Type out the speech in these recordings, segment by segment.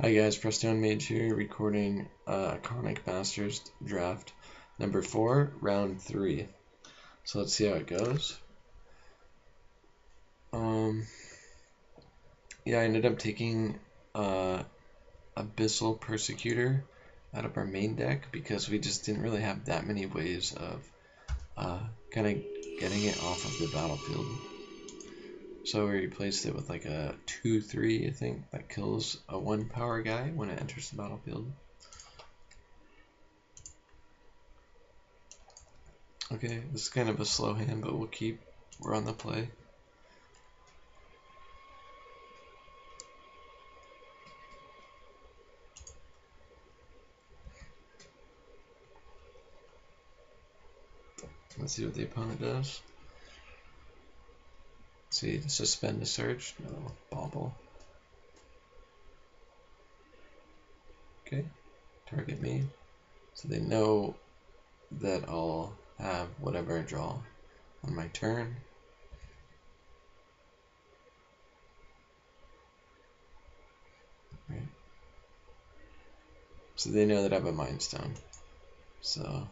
Hi guys, Prestone Mage here, recording Iconic Masters Draft number 4, round 3. So let's see how it goes. Yeah, I ended up taking Abyssal Persecutor out of our main deck because we just didn't really have that many ways of kind of getting it off of the battlefield. So we replaced it with like a 2/3, I think, that kills a 1 power guy when it enters the battlefield. Okay, this is kind of a slow hand, but we're on the play. Let's see what the opponent does. Let's see, suspend a search? No, bobble. Okay, target me. So they know that I'll have whatever I draw on my turn. Right. So they know that I have a Mind Stone. So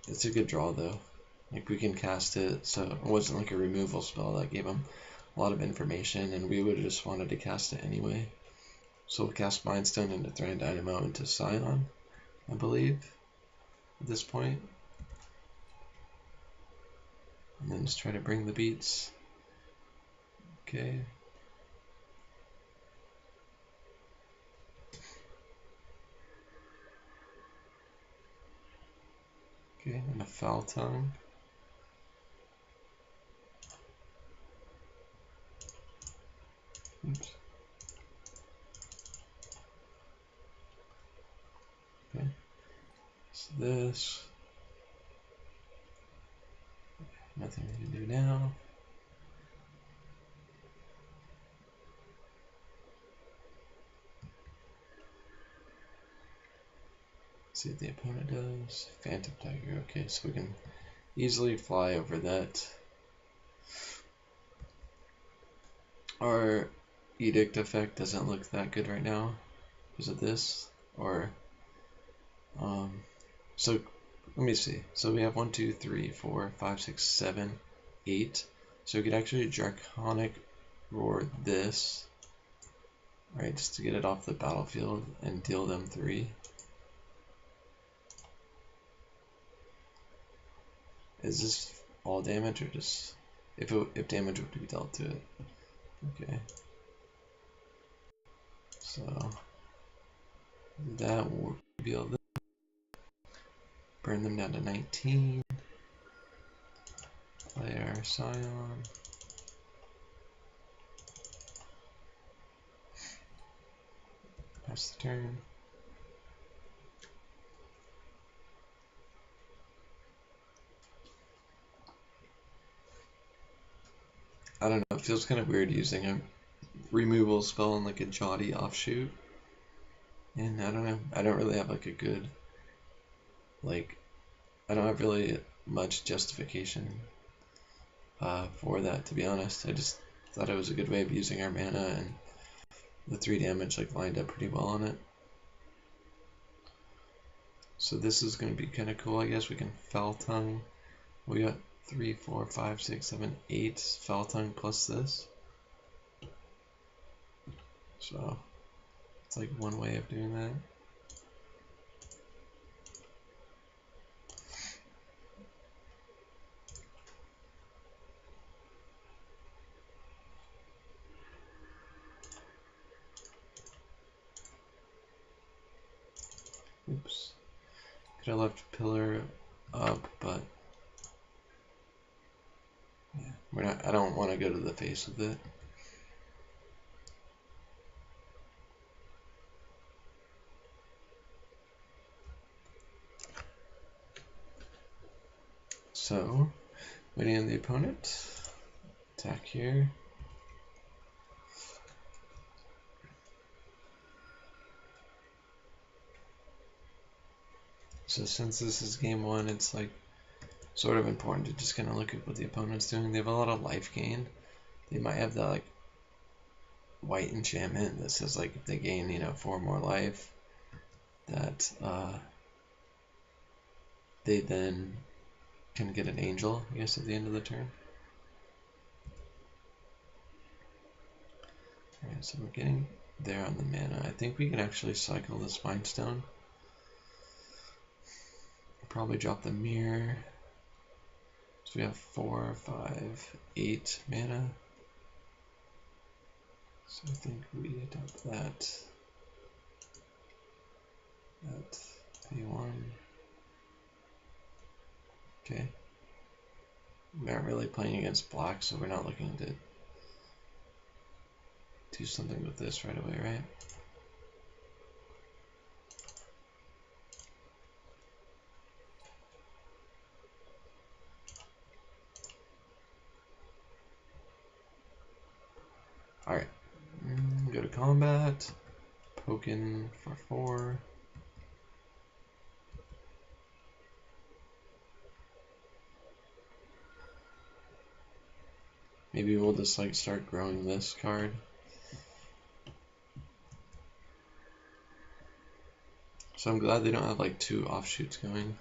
it's a good draw though. Like we can cast it, so it wasn't like a removal spell that gave them a lot of information, and we would have just wanted to cast it anyway. So we'll cast Mind Stone into Thran Dynamo into Scion, I believe, at this point. And then just try to bring the beats. Okay. Okay, and a Foul Tongue. Oops. Okay. So this. Nothing we can do now. See what the opponent does. Phantom Tiger. Okay, so we can easily fly over that. Our Edict effect doesn't look that good right now because of this. Or, so let me see. So we have 1, 2, 3, 4, 5, 6, 7, 8. So we could actually Draconic Roar this, right, just to get it off the battlefield and deal them 3. Is this all damage or just if damage would be dealt to it? Okay. So that will reveal this. Burn them down to 19. Play our Scion. Pass the turn. I don't know, it feels kind of weird using a removal spell on like a Jauti offshoot. And I don't know, I don't really have like a good, like, I don't have really much justification for that, to be honest. I just thought it was a good way of using our mana, and the 3 damage like lined up pretty well on it. So this is going to be kind of cool, I guess. We can Foul Tongue. We got 3, 4, 5, 6, 7, 8 Foul Tongue plus this. So it's like one way of doing that. Oops. Could have left Pillar up, but yeah, we're not. I don't want to go to the face with it. So, waiting on the opponent. Attack here. So since this is game 1, it's like sort of important to just kind of look at what the opponent's doing. They have a lot of life gain. They might have that like white enchantment that says like if they gain 4 more life, that they then can get an angel, I guess, at the end of the turn. Alright, so we're getting there on the mana. I think we can actually cycle the Spine Stone. Probably drop the mirror. So we have 4, 5, 8 mana. So I think we adopt that. That pay 1. Okay. We aren't really playing against black, so we're not looking to do something with this right away, right? Alright. Go to combat. Pokin for 4. Maybe we'll just like start growing this card. So I'm glad they don't have like 2 offshoots going.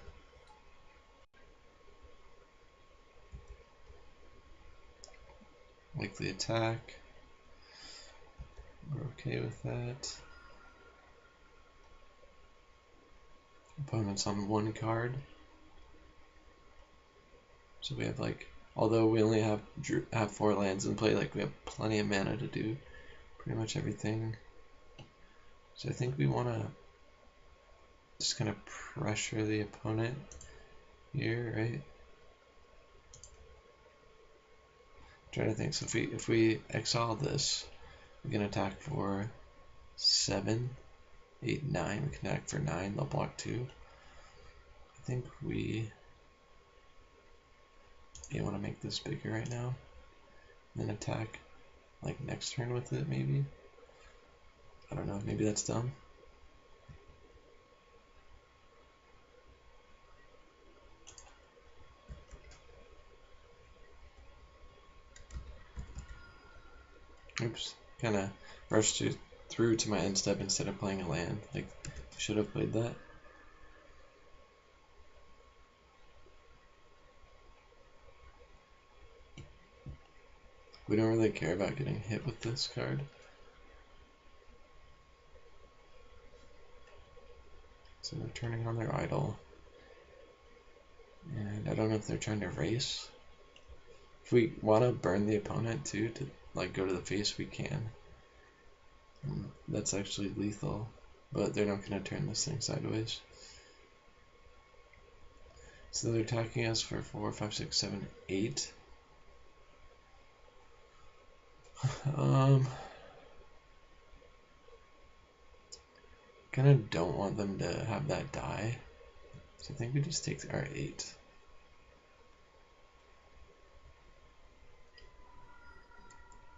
Likely attack. We're okay with that. Opponent's on 1 card. So we have like, although we only have 4 lands in play, like we have plenty of mana to do pretty much everything. So I think we want to just kind of pressure the opponent here, right? Trying to think. So if we exile this, we can attack for 7, 8, 9. We can attack for 9. They'll block 2. I think we want to make this bigger right now, and then attack like next turn with it. Maybe. I don't know. Maybe that's dumb. Oops. Kind of rushed through to my end step instead of playing a land. Like, should have played that. We don't really care about getting hit with this card. So they're turning on their idol. And I don't know if they're trying to race. If we want to burn the opponent too, to like go to the face, we can. And that's actually lethal, but they're not going to turn this thing sideways. So they're attacking us for 4, 5, 6, 7, 8. Kind of don't want them to have that die. So I think we just take our 8.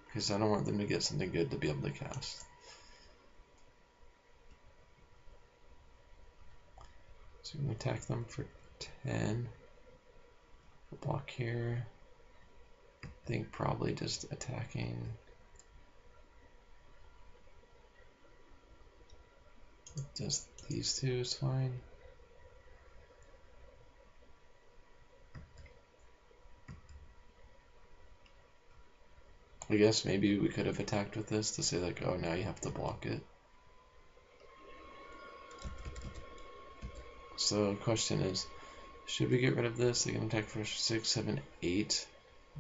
Because I don't want them to get something good to be able to cast. So we can attack them for 10. We'll block here. I think probably just attacking. Just these 2 is fine. I guess maybe we could have attacked with this to say like, oh, now you have to block it. So the question is, should we get rid of this? They can attack for 6, 7, 8.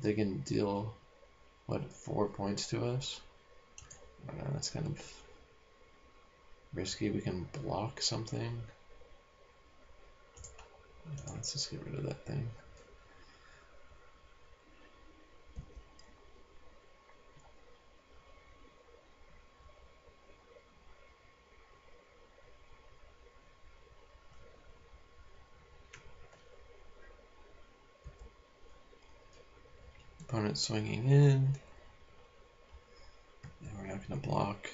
They can deal, what, 4 points to us? I don't know, that's kind of risky. We can block something. Yeah, let's just get rid of that thing. Opponent swinging in. Yeah, we're not going to block.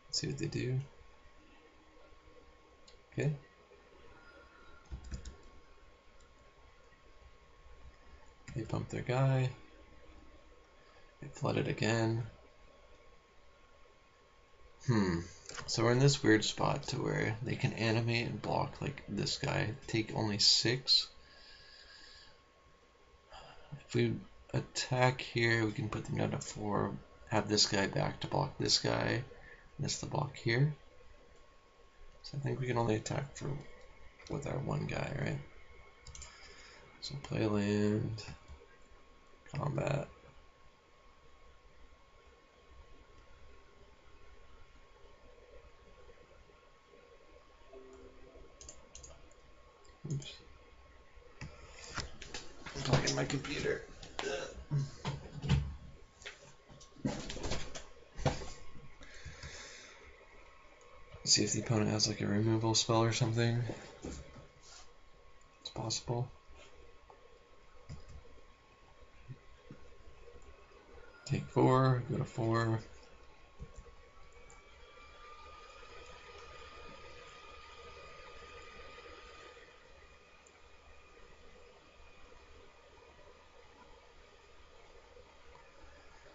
Let's see what they do. Okay. They pump their guy. They flood it again. So we're in this weird spot to where they can animate and block like this guy. Take only 6. If we attack here, we can put them down to 4. Have this guy back to block this guy. This to block here. So I think we can only attack with our one guy, right? So play land, combat. Oops. I'm talking my computer. See if the opponent has like a removal spell or something. It's possible. Take 4, go to 4.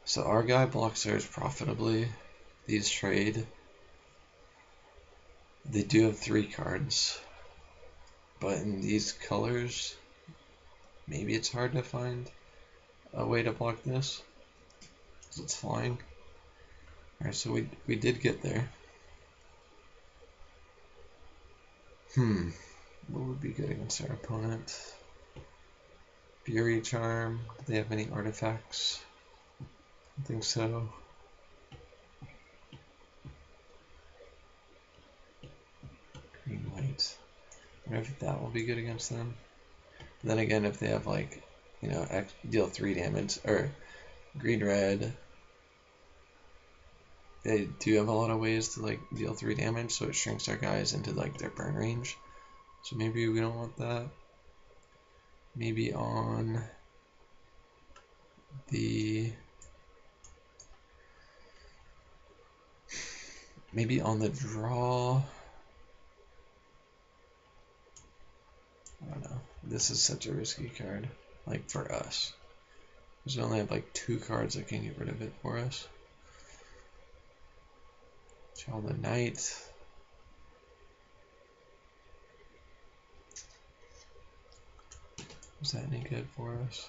So our guy blocks theirs profitably. These trade. They do have 3 cards. But in these colors, maybe it's hard to find a way to block this. Because it's flying. Alright, so we did get there. What would be good against our opponent? Fury Charm. Do they have any artifacts? I think so. Green white. I wonder if that will be good against them. But then again, if they have like, you know, deal 3 damage, or green red, they do have a lot of ways to like deal 3 damage, so it shrinks our guys into like their burn range. So maybe we don't want that. Maybe on the draw. I don't know. This is such a risky card, like for us. Because we only have like 2 cards that can get rid of it for us. Draw the Knight. Is that any good for us?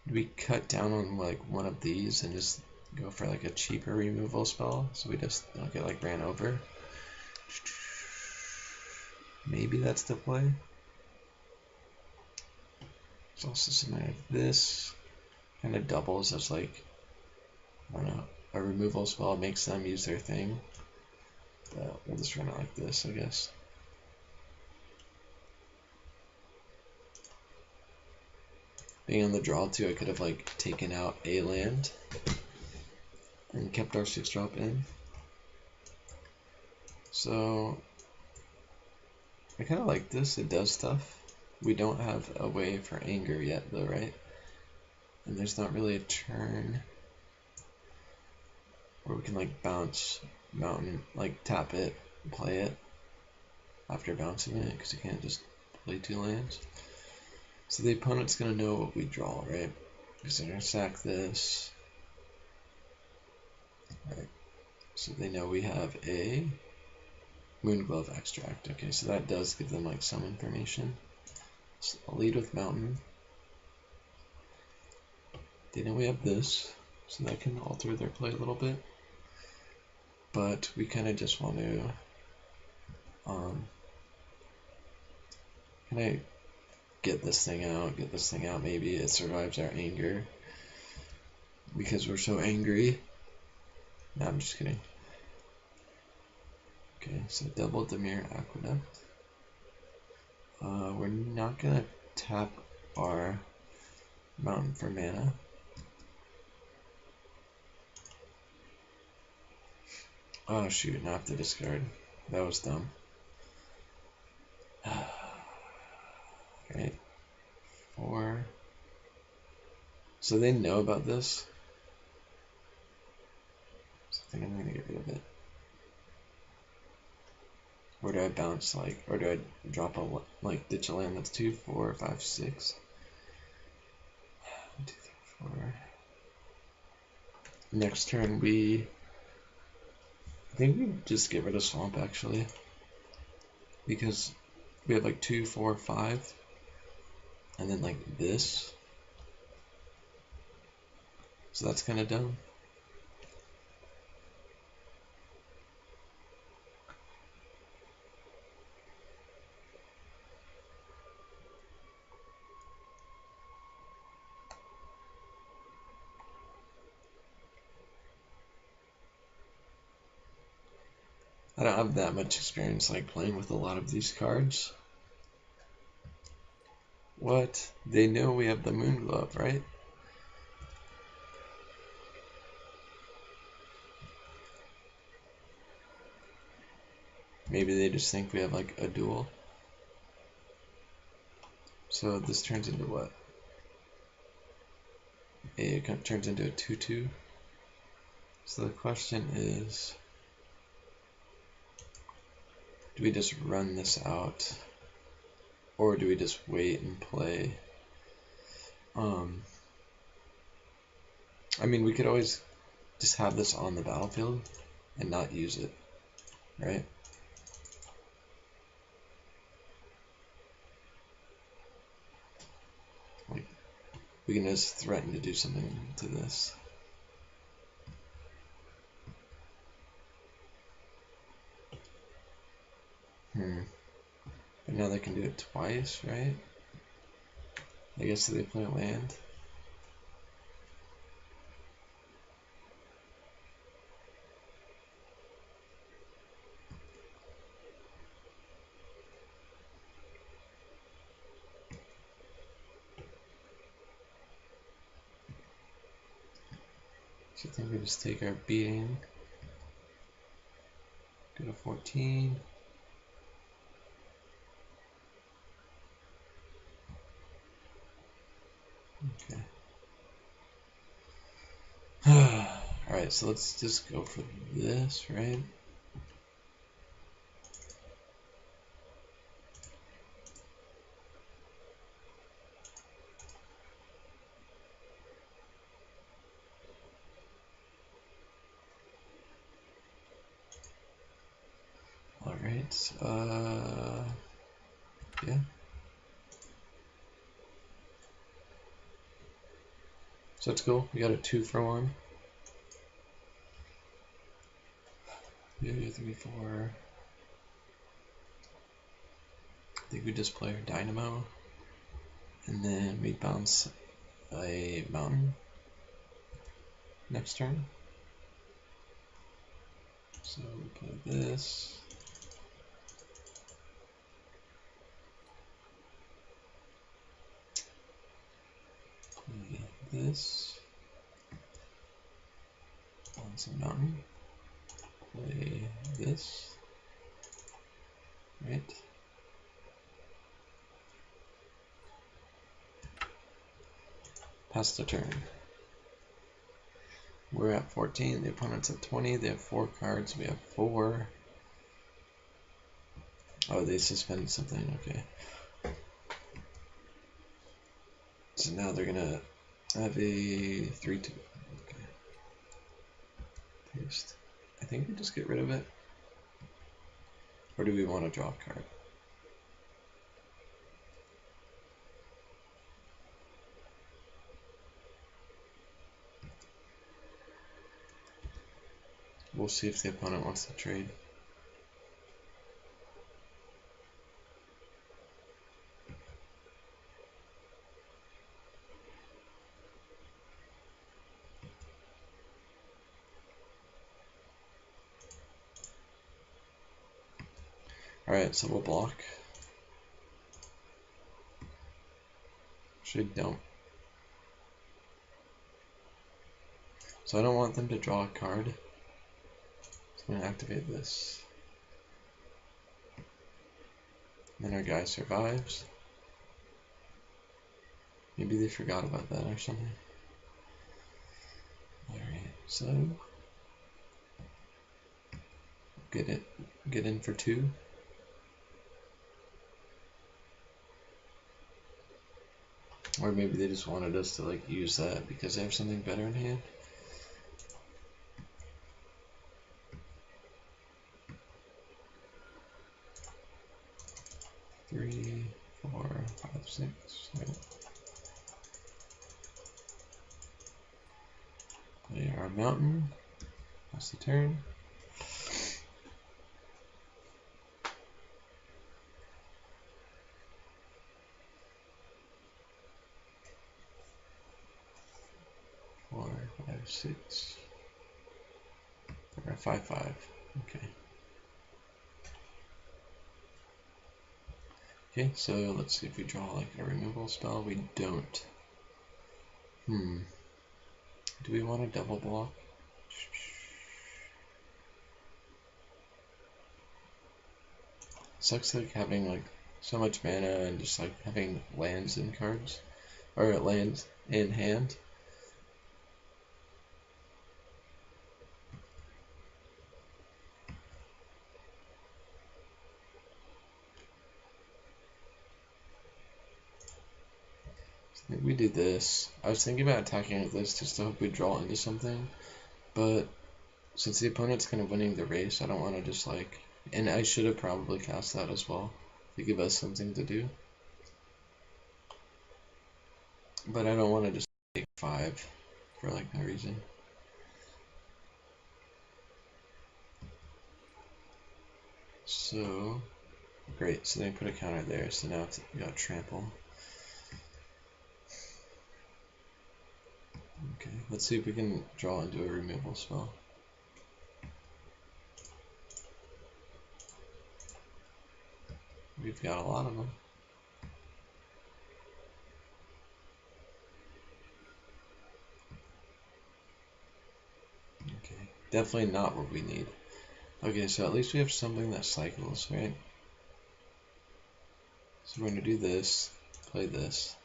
Do we cut down on like one of these and just go for like a cheaper removal spell so we just don't get like ran over? Maybe that's the play. There's also something like this. Kind of doubles as like, I don't know, a removal spell makes them use their thing. But we'll just run it like this, I guess. Being on the draw too, I could have like taken out a land and kept our 6-drop in. So I kind of like this. It does stuff. We don't have a way for anger yet though, right? And there's not really a turn where we can like bounce mountain, like tap it, play it after bouncing it, because you can't just play 2 lands. So the opponent's gonna know what we draw, right? Because they're gonna sack this. Right. So they know we have a Moonglove Extract. Okay, so that does give them like some information. So I'll lead with Mountain. They know we have this, so that can alter their play a little bit. But we kind of just want to kind of get this thing out, maybe it survives our anger because we're so angry. No, I'm just kidding. Okay, so double Dimir Aqueduct. We're not gonna tap our Mountain for mana. Oh shoot, now I have to discard. That was dumb. Okay, 4. So they know about this. So I think I'm gonna get rid of it. bounce like, or do I drop a like ditch a land that's 2, 4, 5, 6? 1, 2, 3, 4. Next turn I think we just get rid of swamp actually, because we have like 2, 4, 5, and then like this, so that's kind of dumb. I don't have that much experience like playing with a lot of these cards. What? They know we have the Moon Glove, right? Maybe they just think we have like a duel. So this turns into what? It turns into a 2/2. So the question is, do we just run this out, or do we just wait and play? I mean, we could always just have this on the battlefield and not use it, right? Like, we can just threaten to do something to this. But now they can do it twice, right? I guess they play a land. So I think we just take our beating. Go to 14. Okay. Alright, so let's just go for this, right? Alright, yeah. So that's cool. We got a 2 for 1. 2, 3, 4. I think we just play our Dynamo, and then we bounce a mountain next turn. So we play this. Play this. Bounce a mountain. Play this. Right. Pass the turn. We're at 14, the opponent's at 20, they have 4 cards, we have 4. Oh, they suspended something, okay. So now they're gonna have a 3/2. Okay. Paste. I think we just get rid of it. Or do we want to draw a card? We'll see if the opponent wants to trade. Alright, so we'll block. Actually, don't. So I don't want them to draw a card. So I'm going to activate this. Then our guy survives. Maybe they forgot about that or something. Alright, so get in for 2. Or maybe they just wanted us to like use that because they have something better in hand. Three, 4, 5, 6. Right. Play our mountain. That's the turn. Four, 5, 6. Or 5, 5. Okay. Okay, so let's see if we draw like a removal spell. We don't. Do we want a double block? Sucks like having like so much mana and just like having lands in cards. Or lands in hand. I think we do this. I was thinking about attacking with this just to hope we draw into something. But since the opponent's kind of winning the race, I don't want to just like... And I should have probably cast that as well to give us something to do. But I don't want to just take 5 for like no reason. So, great. So they put a counter there. So now we got trample. Okay, let's see if we can draw into a removal spell. We've got a lot of them. Okay, definitely not what we need. Okay, so at least we have something that cycles, right? So we're going to do this, play this.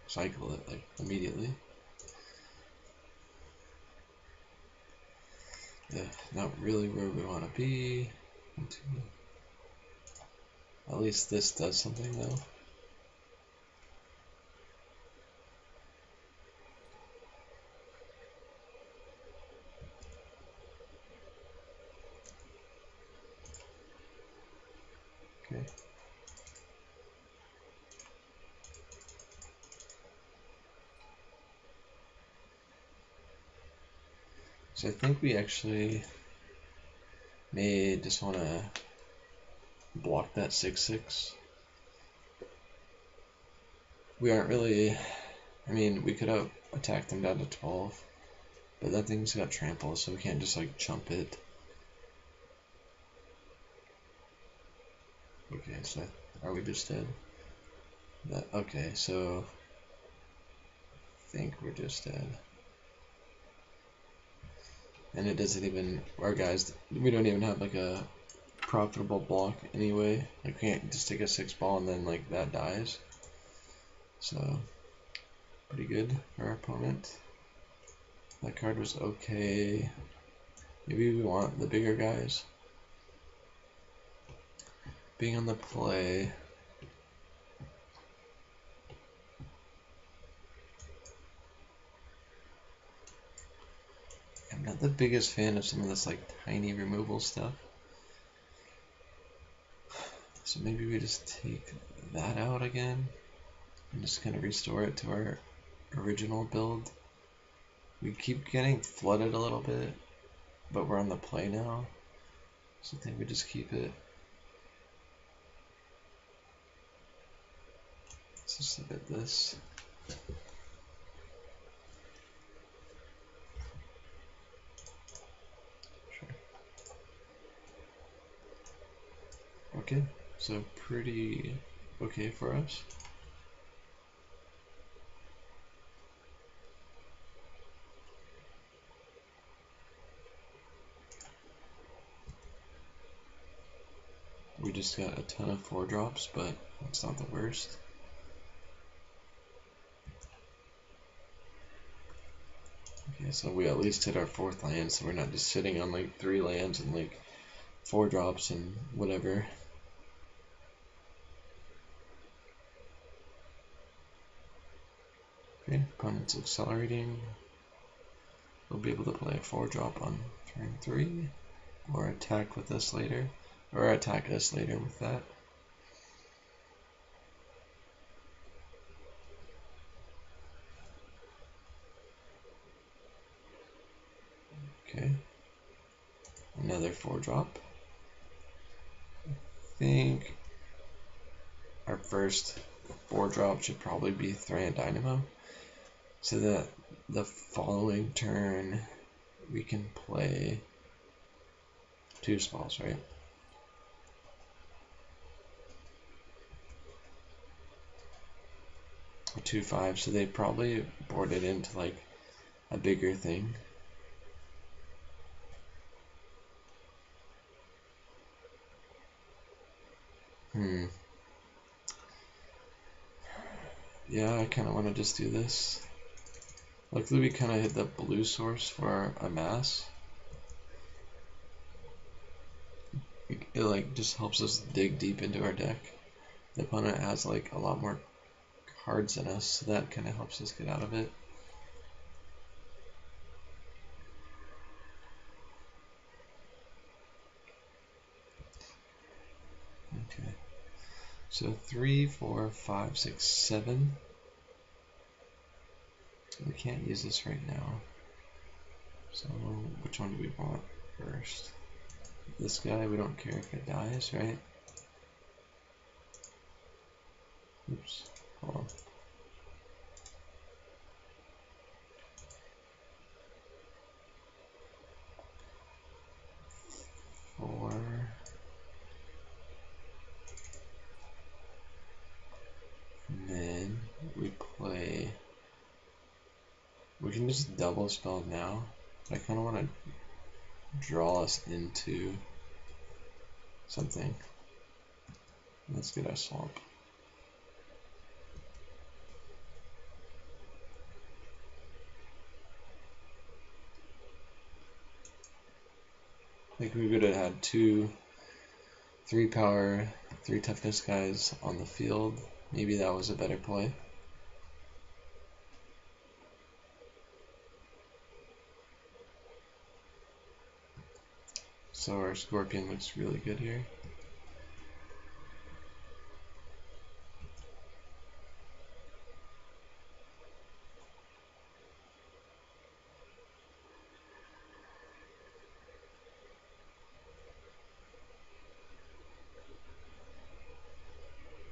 Cycle it, like, immediately. Yeah, not really where we want to be. At least this does something, though. Okay. So I think we actually may just want to block that 6/6. We aren't really... I mean, we could have attacked them down to 12, but that thing's got trample, so we can't just like chump it. Okay, so are we just dead? Okay, so I think we're just dead. And it doesn't even, our guys, we don't even have like a profitable block anyway. Like we can't just take a 6-ball and then like that dies. So pretty good for our opponent. That card was okay. Maybe we want the bigger guys. Being on the play. I'm not the biggest fan of some of this like tiny removal stuff. So maybe we just take that out again and just kind of restore it to our original build. We keep getting flooded a little bit, but we're on the play now, so I think we just keep it. Let's just look at this. Sure. Okay, so pretty okay for us. We just got a ton of 4-drops, but it's not the worst. Okay, so we at least hit our 4th land, so we're not just sitting on like 3 lands and like 4 drops and whatever. Okay, opponent's accelerating. We'll be able to play a 4-drop on turn 3, or attack with us later, or attack us later with that. Okay, another 4-drop. I think our first 4-drop should probably be Thran Dynamo, so that the following turn we can play 2 spells, right? Or 2/5, so they probably board it into like a bigger thing. Yeah, I kind of want to just do this. Luckily, we kind of hit the blue source for a mass. It like just helps us dig deep into our deck. The opponent has like a lot more cards than us, so that kind of helps us get out of it. Okay. So 3, 4, 5, 6, 7. We can't use this right now. So which one do we want first? This guy, we don't care if it dies, right? Oops. Hold on. Four. And then we play. We can just double spell now. I kind of want to draw us into something. Let's get our swamp. I think we would have had 2 3 power, 3 toughness guys on the field. Maybe that was a better play. So our Scorpion looks really good here.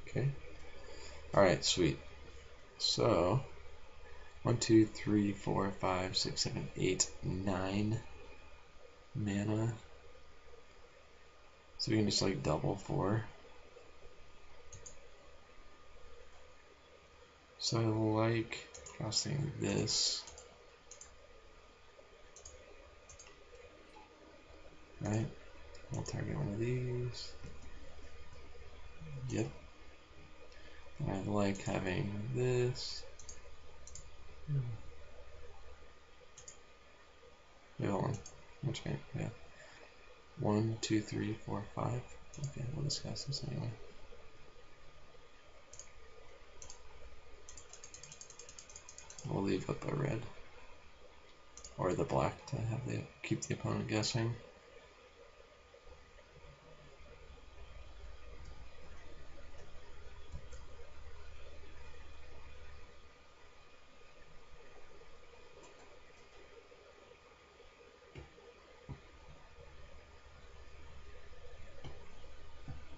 Okay. Alright, sweet. So 1, 2, 3, 4, 5, 6, 7, 8, 9 mana. So we can just like double 4. So I like casting this. Right? We'll target one of these. Yep. And I like having this. Wait, hold on. Which game? Yeah. 1, 2, 3, 4, 5. Okay, we'll discuss this anyway. We'll leave up a red. Or the black to have keep the opponent guessing.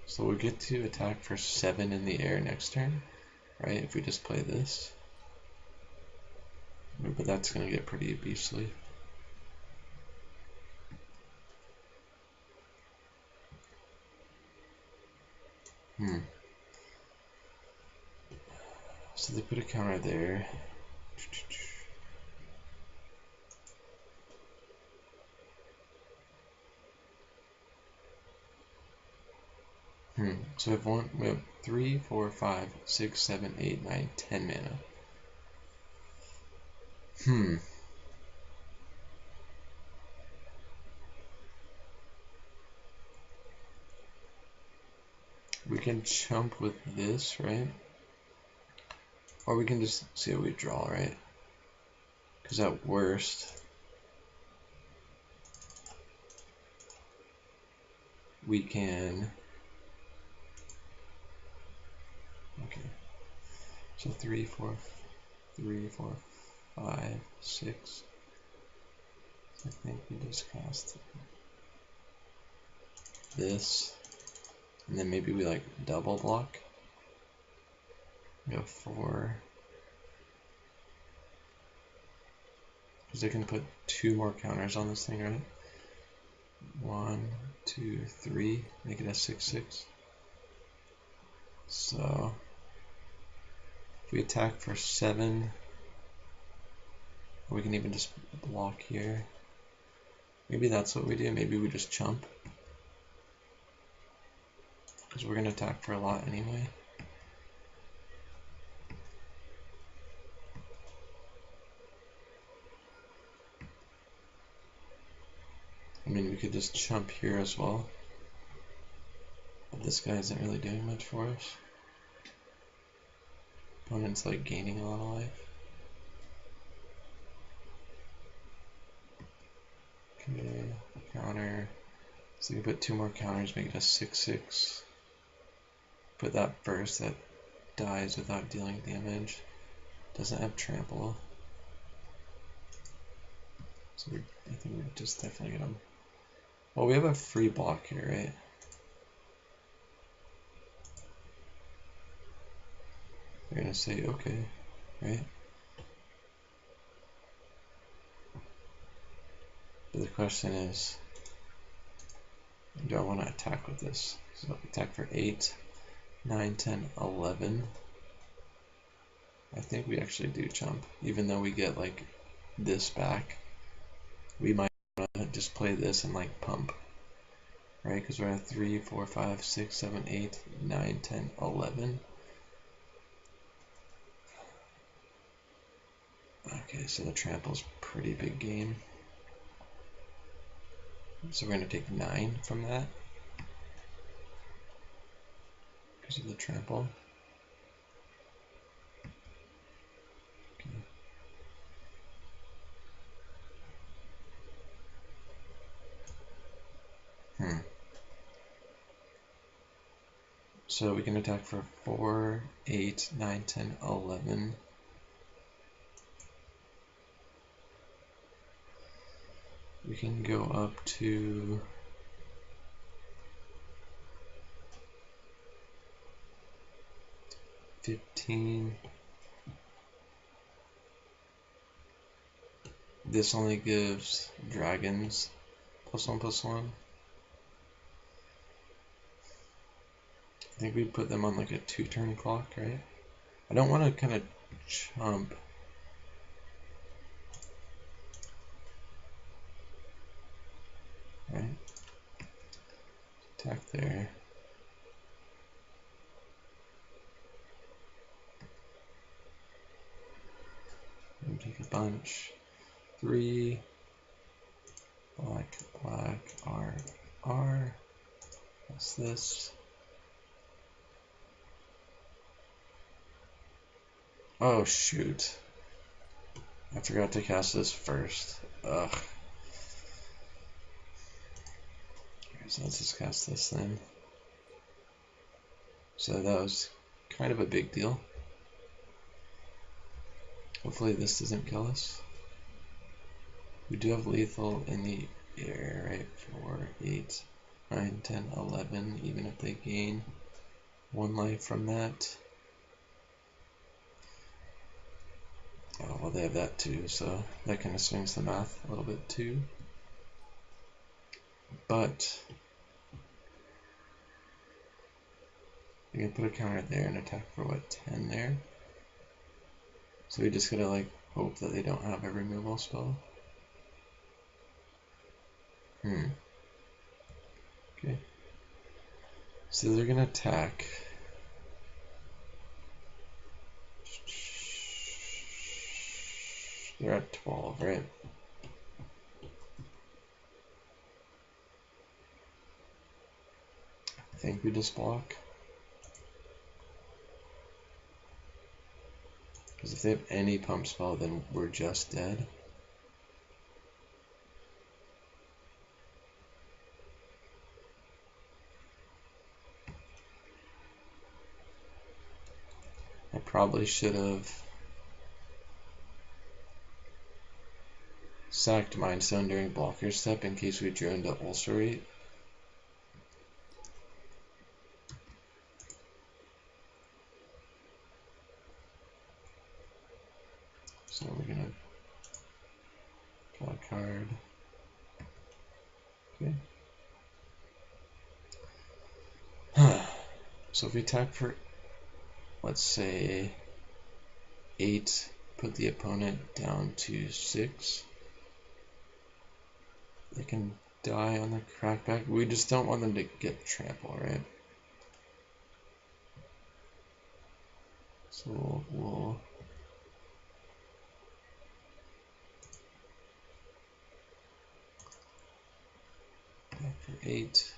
So we get to attack for 7 in the air next turn, right? If we just play this. But that's going to get pretty beastly. So they put a counter there. So we have 3, 4, 5, 6, 7, 8, 9, 10 mana. We can chump with this, right? Or we can just see what we draw, right? Because at worst, we can, okay, so 3, 4, 3, 4, 5, 6. I think we just cast this, and then maybe we like double block. We go 4, because I can put 2 more counters on this thing, right? 1, 2, 3, make it a 6/6. So if we attack for 7, we can even just block here. Maybe that's what we do. Maybe we just chump, because we're gonna attack for a lot anyway. I mean, we could just chump here as well, but this guy isn't really doing much for us. Opponent's like gaining a lot of life. Okay, counter. So we can put 2 more counters, make it a 6/6. Put that first, that dies without dealing damage. Doesn't have trample. So I think we're just definitely gonna. Well, we have a free block here, right? They're gonna say okay, right? But the question is, do I want to attack with this? So attack for 8, 9, 10, 11. I think we actually do chump, even though we get like this back. We might want to just play this and like pump, right? Because we're at 3, 4, 5, 6, 7, 8, 9, 10, 11. Okay, so the trample's pretty big game. So we're going to take 9 from that because of the trample. Okay. So we can attack for 4, 8, 9, 10, 11. We can go up to 15. This only gives dragons +1/+1. I think we put them on like a 2-turn clock, right? I don't want to kind of chump. Right? Attack there. And take a bunch. 3. Black, black, R, R. What's this? Oh shoot. I forgot to cast this first. Ugh. So let's just cast this then. So that was kind of a big deal. Hopefully this doesn't kill us. We do have lethal in the air, right? 4, 8, 9, 10, 11, even if they gain 1 life from that. Oh, well, they have that too, so that kind of swings the math a little bit too. But we can put a counter there and attack for what, 10 there? So we just gotta like hope that they don't have a removal spell. Okay. So they're gonna attack. They're at 12, right? I think we just block. Because if they have any pump spell, then we're just dead. I probably should have sacked Mind Stone during blocker step in case we drew into Ulcerate. So we're gonna draw a card. Okay. So if we attack for, let's say, 8, put the opponent down to 6. They can die on the crackback. We just don't want them to get trample, right? So we'll attack for 8.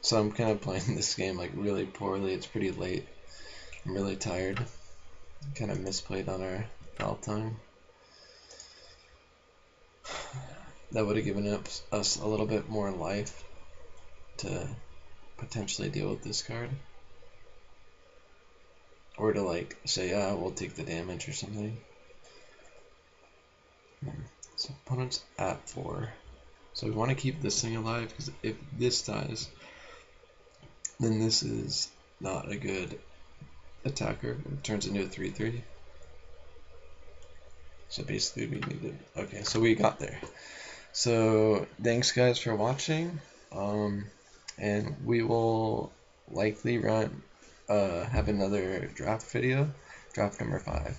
So I'm kind of playing this game like really poorly. It's pretty late. I'm really tired. Kind of misplayed on our foul time. That would have given us a little bit more life to potentially deal with this card. Or to like say, yeah, we'll take the damage or something. So opponent's at 4. So we want to keep this thing alive because if this dies, then this is not a good attacker. It turns into a 3/3. So basically we needed, okay, so we got there. So thanks guys for watching, and we will likely have another draft video, draft number 5.